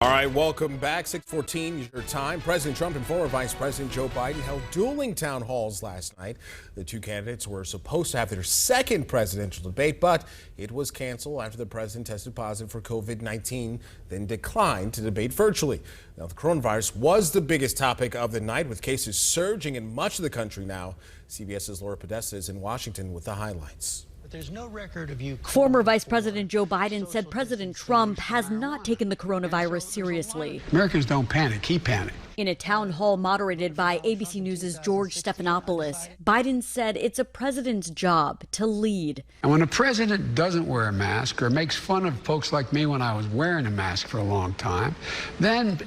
All right, welcome back. 6:14 your time. President Trump and former Vice President Joe Biden held dueling town halls last night. The two candidates were supposed to have their second presidential debate, but it was canceled after the president tested positive for COVID-19, then declined to debate virtually. Now, the coronavirus was the biggest topic of the night, with cases surging in much of the country now. CBS's Laura Podesta is in Washington with the highlights. There's no record of you. Former Vice President Joe Biden said President Trump has not taken the coronavirus seriously. Americans don't panic. He panicked. In a town hall moderated by ABC News' George Stephanopoulos, Biden said it's a president's job to lead. And when a president doesn't wear a mask or makes fun of folks like me when I was wearing a mask for a long time, then,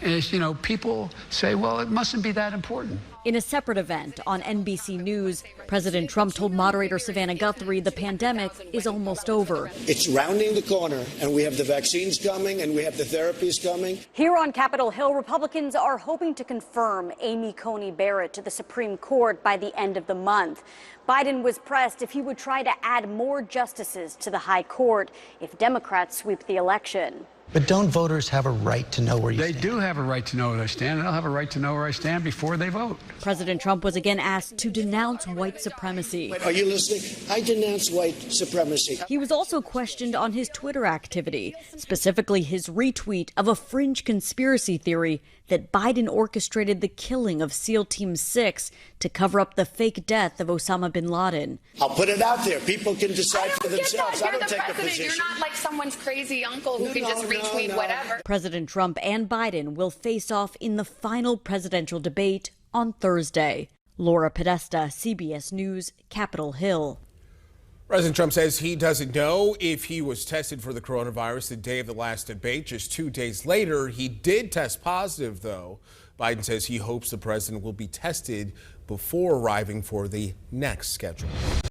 people say, well, it mustn't be that important. In a separate event on NBC News, President Trump told moderator Savannah Guthrie the pandemic is almost over. It's rounding the corner, and we have the vaccines coming, and we have the therapies coming. Here on Capitol Hill, Republicans are hoping to confirm Amy Coney Barrett to the Supreme Court by the end of the month. Biden was pressed if he would try to add more justices to the high court if Democrats sweep the election. But don't voters have a right to know where you stand? They do have a right to know where I stand, and I'll have a right to know where I stand before they vote. President Trump was again asked to denounce white supremacy. Are you listening? I denounce white supremacy. He was also questioned on his Twitter activity, specifically his retweet of a fringe conspiracy theory that Biden orchestrated the killing of SEAL Team 6 to cover up the fake death of Osama bin Laden. I'll put it out there. People can decide for themselves. I don't take a position. You're not like someone's crazy uncle who can just retweet whatever. President Trump and Biden will face off in the final presidential debate on Thursday. Laura Podesta, CBS News, Capitol Hill. President Trump says he doesn't know if he was tested for the coronavirus the day of the last debate. Just 2 days later, he did test positive, though. Biden says he hopes the president will be tested before arriving for the next schedule.